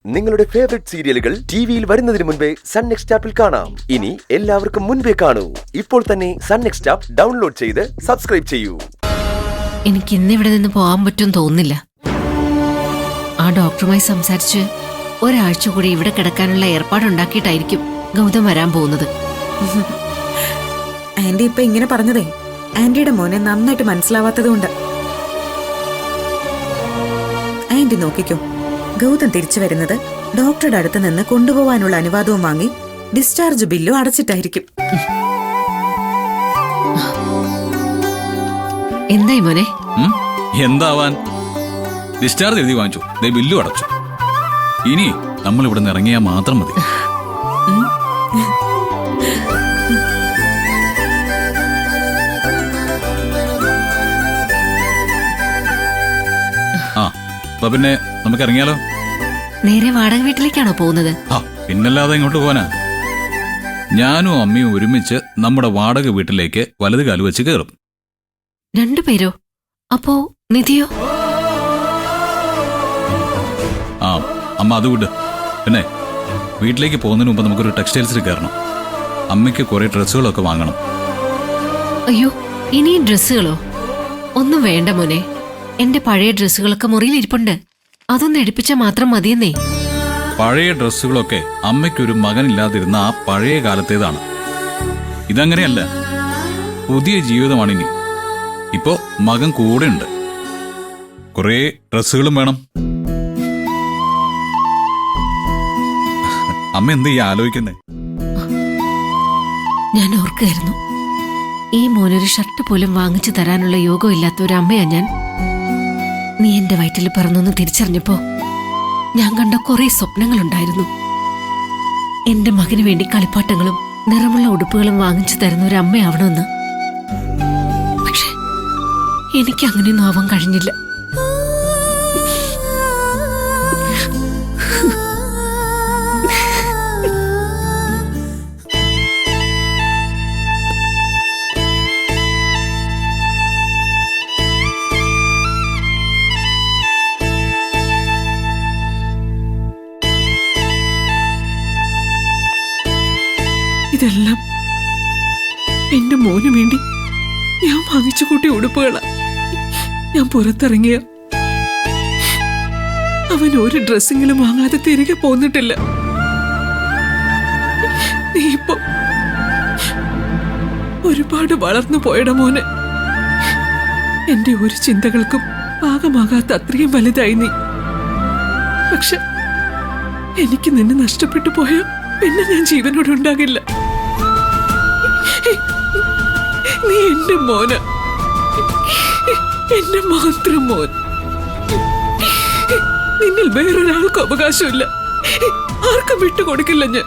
നിങ്ങളുടെ ഫേവറേറ്റ് സീരിയലുകൾ ടിവിയിൽ വരുന്നതിന് മുൻപേ സൺ നെക്സ്റ്റ് ആപ്പിൽ കാണാം. ഇനി എല്ലാവർക്കും മുൻപേ കാണൂ. ഇപ്പോൾ തന്നെ സൺ നെക്സ്റ്റ് ആപ്പ് ഡൗൺലോഡ് ചെയ്ത് സബ്സ്ക്രൈബ് ചെയ്യൂ. എനിക്ക് ഇന്നിവിടെ നിന്ന് പോകാൻ പറ്റും തോന്നുന്നില്ല. ആ ഡോക്ടറുമായി സംസാരിച്ച് ഒരാഴ്ച കൂടി ഇവിടെ കിടക്കാനുള്ള ഏർപ്പാടുണ്ടാക്കിയിട്ടായിരിക്കും ഗൗതം വരാൻ പോകുന്നത്. ആന്റി ഇപ്പൊ ഇങ്ങനെ പറഞ്ഞതേ ആന്റിയുടെ മോനെ നന്നായിട്ട് മനസ്സിലാവാത്തതുകൊണ്ട്. ആന്റി നോക്കിക്കോ, ഗൗതം തിരിച്ചു വരുന്നത് ഡോക്ടറുടെ അടുത്ത് നിന്ന് കൊണ്ടുപോവാനുള്ള അനുവാദവും വാങ്ങി ഡിസ്ചാർജ് ബില്ലും അടച്ചിട്ടായിരിക്കും. എന്തായി മോനെ? എന്താവാൻ, ഡിസ്ചാർജ് എഴുതി വാങ്ങിച്ചു, ബില്ലും അടച്ചു. ഇനി നമ്മൾ ഇവിടെ നിന്ന് ഇറങ്ങിയാൽ മാത്രം മതി. ആ പിന്നെ നമുക്ക് ഇറങ്ങിയാലോ? നേരെ വാടക വീട്ടിലേക്കാണോ പോകുന്നത്? പിന്നല്ലാതെ ഇങ്ങോട്ട് പോവാനാ. ഞാനും അമ്മയും ഒരുമിച്ച് നമ്മുടെ വാടക വീട്ടിലേക്ക് വലത് കാല് വെച്ച് കയറും. രണ്ടുപേരോ? അപ്പോ നിധിയോ? ആ അമ്മ അത് വിട്. പിന്നെ വീട്ടിലേക്ക് പോകുന്നതിന് മുമ്പ് നമുക്കൊരു ടെക്സ്റ്റൈൽസിൽ കയറണം. അമ്മയ്ക്ക് കുറെ ഡ്രസ്സുകളൊക്കെ വാങ്ങണം. അയ്യോ, ഇനി ഡ്രസ്സുകളോ? ഒന്നും വേണ്ട മോനെ, എന്റെ പഴയ ഡ്രസ്സുകളൊക്കെ മുറിയിൽ ഇരിപ്പുണ്ട്. അതൊന്ന് എടുപ്പിച്ചാൽ മാത്രം മതിയെന്നേ. പഴയ ഡ്രസ്സുകളൊക്കെ അമ്മയ്ക്കൊരു മകനില്ലാതിരുന്ന ആ പഴയ കാലത്തേതാണ്. ഇതങ്ങനെയല്ല, പുതിയ ജീവിതമാണിനി. ഇപ്പോ മകൻ കൂടെ ഉണ്ട്, കുറെ ഡ്രസ്സുകളും വേണം. അമ്മ എന്ത് ആലോചിക്കുന്നേ? ഞാൻ ഓർക്കായിരുന്നു, ഈ മോനൊരു ഷർട്ട് പോലും വാങ്ങിച്ചു തരാനുള്ള യോഗം ഇല്ലാത്ത ഒരു അമ്മയാ ഞാൻ. നീ എന്റെ വയറ്റിൽ പറന്നൊന്ന് തിരിച്ചറിഞ്ഞപ്പോ ഞാൻ കണ്ട കുറെ സ്വപ്നങ്ങളുണ്ടായിരുന്നു. എന്റെ മകന് വേണ്ടി കളിപ്പാട്ടങ്ങളും നിറമുള്ള ഉടുപ്പുകളും വാങ്ങിച്ചു തരുന്ന ഒരു അമ്മയാവണമെന്ന്. പക്ഷെ എനിക്ക് അങ്ങനെയൊന്നും ആവാൻ കഴിഞ്ഞില്ല. ഇതെല്ലാം എന്റെ മോന് വേണ്ടി ഞാൻ വാങ്ങിച്ചു കൂട്ടിയ ഉടുപ്പുകളാ. ഞാൻ പുറത്തിറങ്ങിയ അവൻ ഒരു ഡ്രസ്സെങ്കിലും വാങ്ങാതെ തിരികെ പോന്നിട്ടില്ല. നീ ഇപ്പൊ ഒരുപാട് വളർന്നു പോയട മോനെ. എന്റെ ഒരു ചിന്തകൾക്കും പാകമാകാത്ത അത്രയും വലുതായി നീ. പക്ഷെ എനിക്ക് നിന്നെ നഷ്ടപ്പെട്ടു പോയാ പിന്നെ ഞാൻ ജീവനോടെ ഉണ്ടാകില്ല. നീ എന്റെ മോന, എന്റെ മാത്രം മോൻ. നിന്നിൽ വേറൊരാൾക്കും അവകാശമില്ല, ആർക്കും വിട്ടുകൊടുക്കില്ല ഞാൻ.